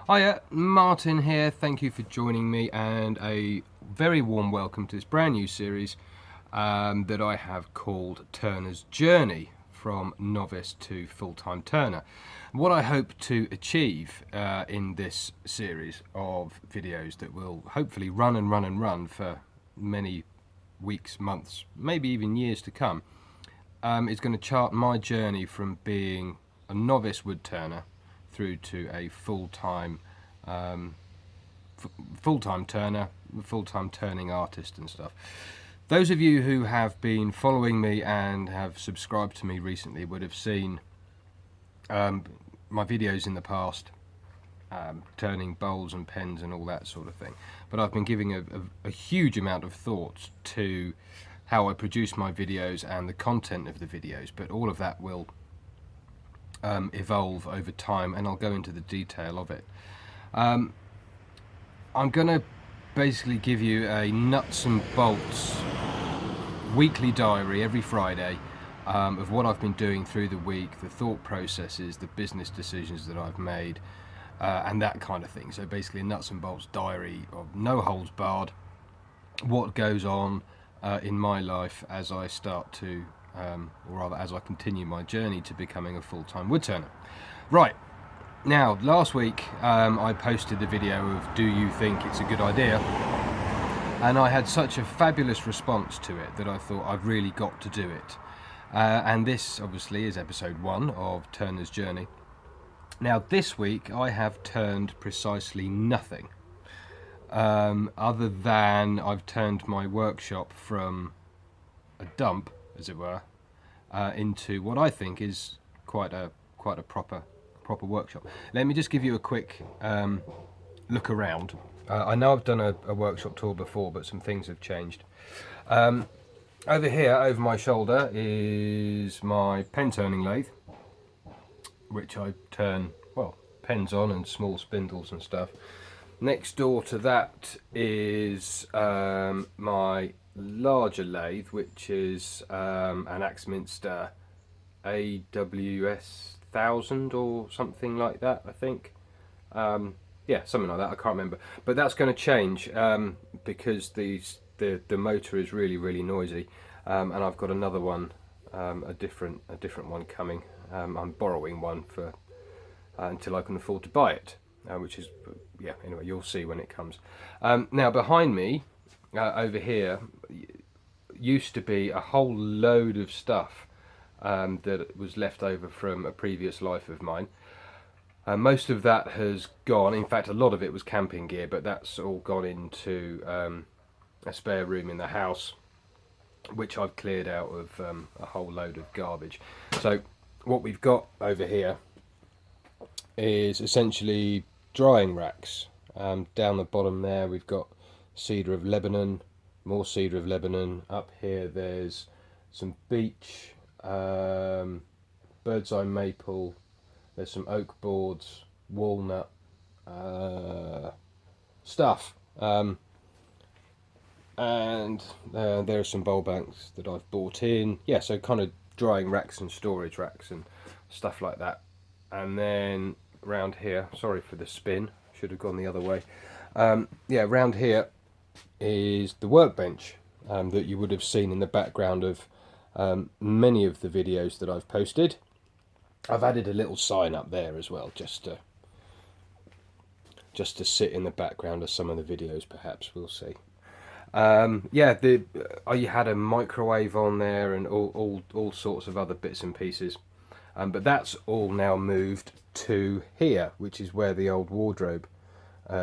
Hiya, Martin here. Thank you for joining me, and a very warm welcome to this brand new series that I have called Turner's Journey from Novice to Full-Time Turner. What I hope to achieve in this series of videos that will hopefully run for many weeks, months, maybe even years to come, is going to chart my journey from being a novice wood turner through to a full-time turner, full-time turning artist and stuff. Those of you who have been following me and have subscribed to me recently would have seen my videos in the past, turning bowls and pens and all that sort of thing. But I've been giving a huge amount of thought to how I produce my videos and the content of the videos, but all of that will evolve over time, and I'll go into the detail of it. I'm going to basically give you a nuts and bolts weekly diary every Friday of what I've been doing through the week, the thought processes, the business decisions that I've made, and that kind of thing. So basically a nuts and bolts diary of no holds barred, what goes on in my life as I start to or rather as I continue my journey to becoming a full-time woodturner. Right, now last week I posted the video of do you think it's a good idea, and I had such a fabulous response to it that I thought I've really got to do it. And this obviously is episode 1 of Turner's Journey. Now this week I have turned precisely nothing, other than I've turned my workshop from a dump, as it were, into what I think is quite a proper workshop. Let me just give you a quick look around. I know I've done a workshop tour before, but some things have changed. Over here, over my shoulder, is my pen turning lathe, which I turn, well, pens on and small spindles and stuff. Next door to that is my larger lathe, which is an Axminster AWS 1000 or something like that, I think. Yeah, something like that, I can't remember. But that's going to change because the motor is really noisy, and I've got another one, a different one coming. I'm borrowing one for until I can afford to buy it, which is, yeah, anyway, you'll see when it comes. Now behind me, over here, used to be a whole load of stuff that was left over from a previous life of mine. Most of that has gone. In fact, a lot of it was camping gear, but that's all gone into a spare room in the house, which I've cleared out of a whole load of garbage. So what we've got over here is essentially drying racks. Down the bottom there we've got cedar of Lebanon, more cedar of Lebanon. Up here there's some beech, bird's eye maple, there's some oak boards, walnut, stuff, and there are some bowl banks that I've bought in. Yeah, so kind of drying racks and storage racks and stuff like that. And then round here, sorry for the spin, should have gone the other way. Yeah, round here is the workbench that you would have seen in the background of many of the videos that I've posted. I've added a little sign up there as well, just to sit in the background of some of the videos, perhaps, we'll see. Yeah, I had a microwave on there and all sorts of other bits and pieces, but that's all now moved to here, which is where the old wardrobe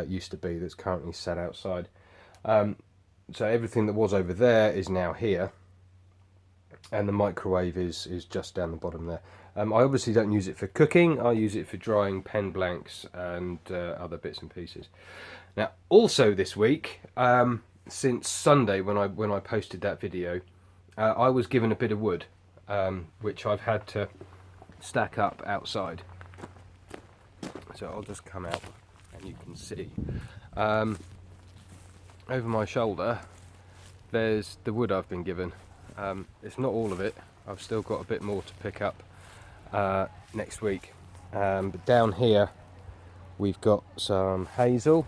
used to be, that's currently sat outside. So everything that was over there is now here, and the microwave is just down the bottom there. I obviously don't use it for cooking, I use it for drying pen blanks and other bits and pieces. Now also this week, since Sunday when I posted that video, I was given a bit of wood, which I've had to stack up outside. So I'll just come out and you can see. Over my shoulder there's the wood I've been given. It's not all of it, I've still got a bit more to pick up next week. But down here We've got some hazel,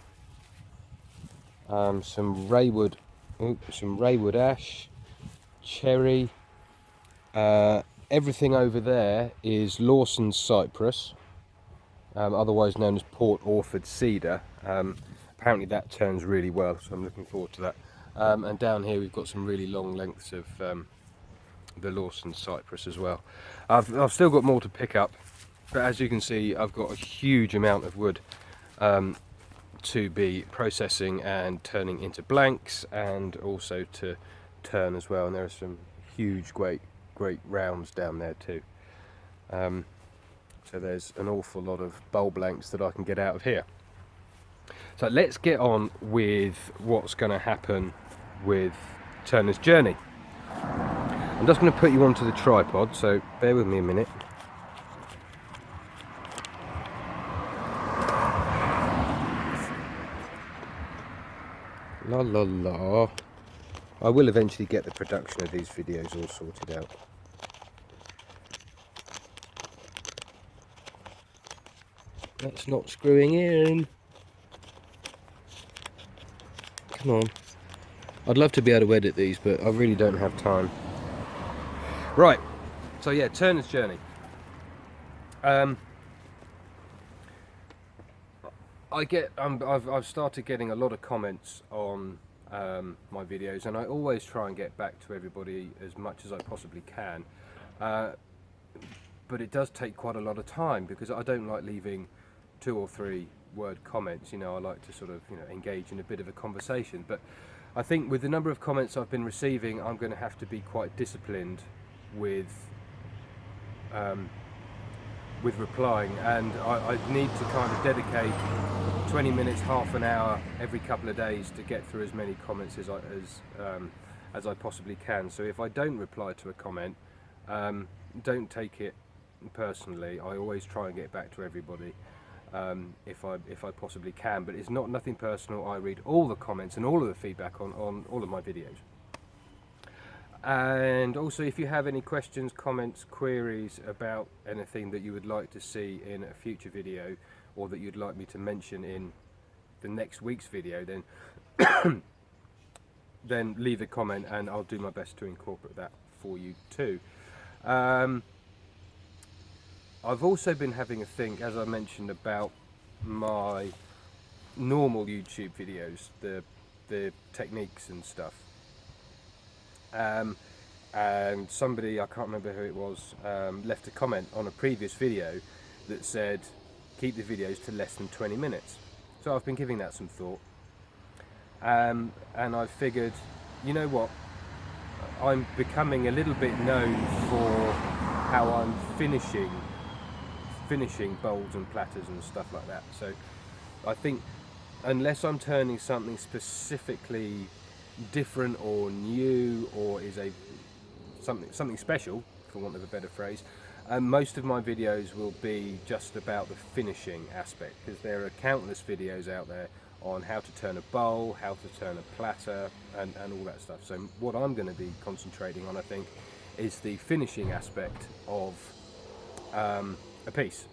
some Raywood ash, cherry. Everything over there is Lawson's cypress, otherwise known as Port Orford cedar. Apparently that turns really well, so I'm looking forward to that. And down here we've got some really long lengths of the Lawson's cypress as well. I've still got more to pick up, but as you can see, I've got a huge amount of wood to be processing and turning into blanks, and also to turn as well. And there are some huge, great rounds down there too. So there's an awful lot of bowl blanks that I can get out of here. So let's get on with what's going to happen with Turner's Journey. I'm just going to put you onto the tripod, so bear with me a minute. La la la. I will eventually get the production of these videos all sorted out. That's not screwing in. Come on. I'd love to be able to edit these, but I really don't have time. Right, so yeah, Turner's Journey. I've started getting a lot of comments on my videos, and I always try and get back to everybody as much as I possibly can. But it does take quite a lot of time, because I don't like leaving 2 or 3 word comments. You know, I like to sort of, you know, engage in a bit of a conversation. But I think with the number of comments I've been receiving, I'm going to have to be quite disciplined with replying, and I need to kind of dedicate 20 minutes, half an hour every couple of days to get through as many comments as I possibly can. So if I don't reply to a comment, don't take it personally. I always try and get back to everybody if I possibly can, but it's nothing personal. I read all the comments and all of the feedback on all of my videos. And also, if you have any questions, comments, queries about anything that you would like to see in a future video, or that you'd like me to mention in the next week's video, then then leave a comment and I'll do my best to incorporate that for you too. I've also been having a think, as I mentioned, about my normal YouTube videos, the techniques and stuff. And somebody, I can't remember who it was, left a comment on a previous video that said keep the videos to less than 20 minutes. So I've been giving that some thought, and I figured, you know what, I'm becoming a little bit known for how I'm finishing bowls and platters and stuff like that. So I think unless I'm turning something specifically different or new, or is something special, for want of a better phrase, most of my videos will be just about the finishing aspect, because there are countless videos out there on how to turn a bowl, how to turn a platter, and all that stuff. So what I'm going to be concentrating on, I think, is the finishing aspect of a piece.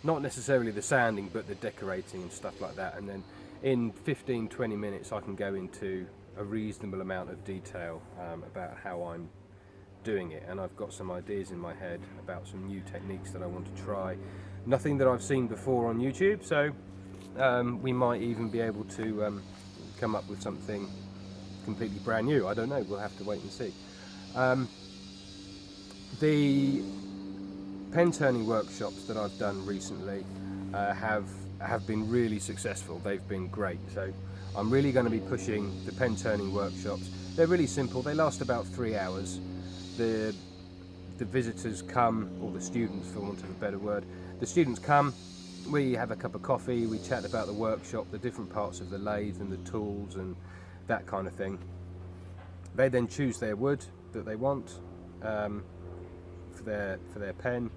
Not necessarily the sanding, but the decorating and stuff like that. And then in 15-20 minutes I can go into a reasonable amount of detail about how I'm doing it, and I've got some ideas in my head about some new techniques that I want to try. Nothing that I've seen before on YouTube, so we might even be able to come up with something completely brand new. I don't know, we'll have to wait and see. The pen turning workshops that I've done recently have been really successful. They've been great, so I'm really going to be pushing the pen turning workshops. They're really simple, they last about 3 hours. The visitors come, or the students, for want of a better word, the students come, we have a cup of coffee, we chat about the workshop, the different parts of the lathe and the tools and that kind of thing. They then choose their wood that they want for their pen.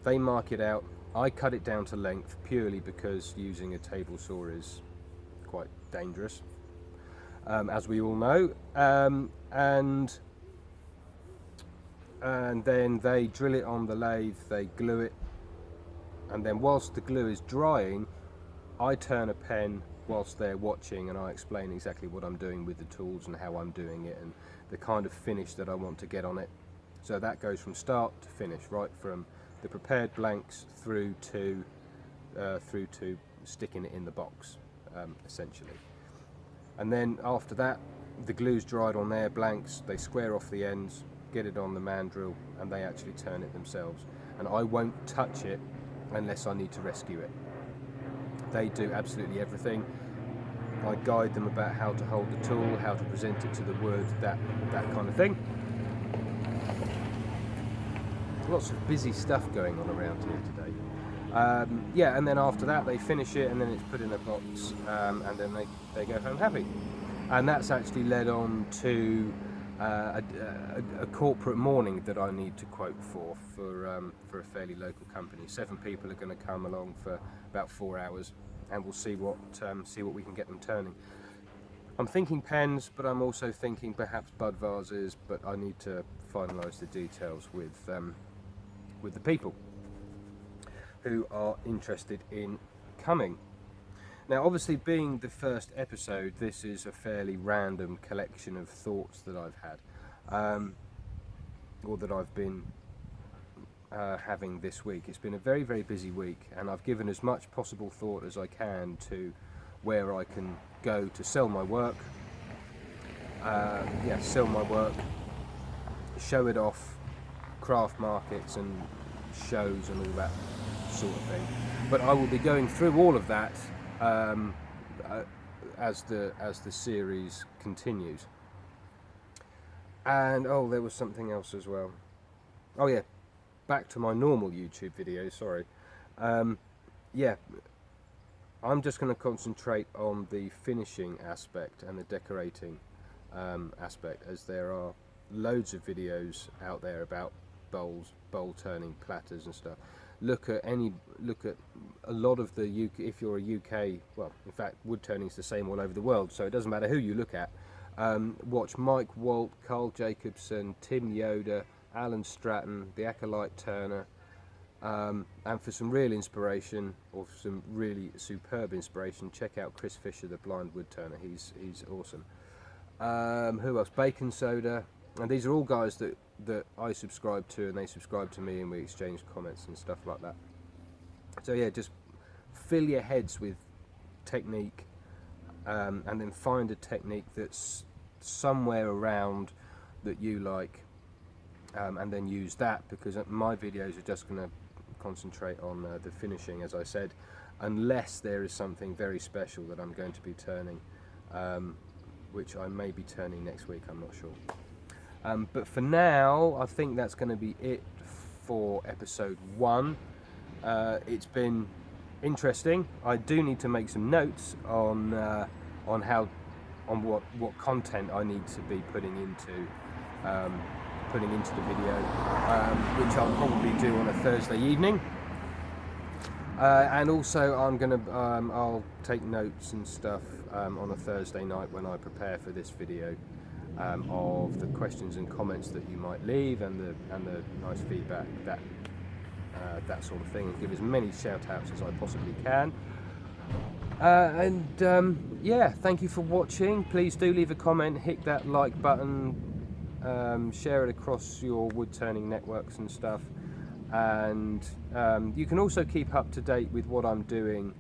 They mark it out. I cut it down to length, purely because using a table saw is quite dangerous, as we all know, and then they drill it on the lathe, they glue it, and then whilst the glue is drying, I turn a pen whilst they're watching, and I explain exactly what I'm doing with the tools and how I'm doing it and the kind of finish that I want to get on it. So that goes from start to finish, right from the prepared blanks through to sticking it in the box, essentially. And then after that, the glue's dried on their blanks, they square off the ends, get it on the mandrel, and they actually turn it themselves. And I won't touch it unless I need to rescue it. They do absolutely everything. I guide them about how to hold the tool, how to present it to the wood, that kind of thing. Lots of busy stuff going on around here today. Yeah, and then after that they finish it, and then it's put in a box, and then they go home happy. And that's actually led on to a corporate morning that I need to quote for a fairly local company. 7 people are going to come along for about 4 hours, and we'll see what we can get them turning. I'm thinking pens, but I'm also thinking perhaps bud vases, but I need to finalise the details with the people who are interested in coming. Now, obviously, being the first episode, this is a fairly random collection of thoughts that I've had, or that I've been having this week. It's been a very, very busy week, and I've given as much possible thought as I can to where I can go to sell my work. Sell my work, show it off, craft markets and shows and all that sort of thing. But I will be going through all of that as the series continues. And there was something else as well. Oh yeah, back to my normal YouTube videos. Sorry. I'm just going to concentrate on the finishing aspect and the decorating aspect, as there are loads of videos out there about bowls, bowl turning, platters and stuff. Look at a lot of the UK, if you're a UK, well, in fact, wood turning is the same all over the world, so it doesn't matter who you look at. Watch Mike Walt, Carl Jacobson, Tim Yoder, Alan Stratton, the Acolyte Turner, and for some real inspiration, or some really superb inspiration, check out Chris Fisher, the blind wood turner. He's awesome. Who else? Bacon Soda, and these are all guys that I subscribe to, and they subscribe to me, and we exchange comments and stuff like that. So yeah, just fill your heads with technique, and then find a technique that's somewhere around that you like, and then use that, because my videos are just going to concentrate on the finishing, as I said, unless there is something very special that I'm going to be turning, which I may be turning next week, I'm not sure. But for now, I think that's going to be it for episode 1. It's been interesting. I do need to make some notes on what content I need to be putting into the video, which I'll probably do on a Thursday evening. And also, I'll take notes and stuff on a Thursday night when I prepare for this video. Of the questions and comments that you might leave, and the nice feedback, that sort of thing, and give as many shout outs as I possibly can. Yeah, thank you for watching. Please do leave a comment, hit that like button, share it across your wood turning networks and stuff, and you can also keep up to date with what I'm doing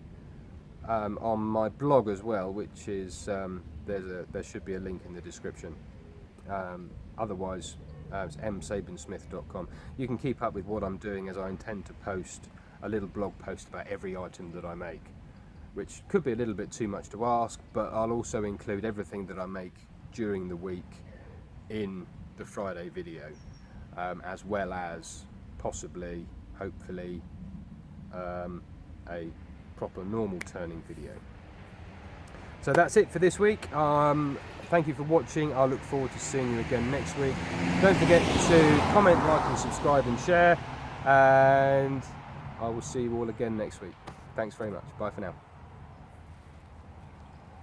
on my blog as well, which is there should be a link in the description. Otherwise, it's saban-smith.com. You can keep up with what I'm doing, as I intend to post a little blog post about every item that I make, which could be a little bit too much to ask, but I'll also include everything that I make during the week in the Friday video, as well as possibly, hopefully, a proper normal turning video. So that's it for this week. Thank you for watching. I look forward to seeing you again next week. Don't forget to comment, like and subscribe and share, and I will see you all again next week. Thanks very much. Bye for now.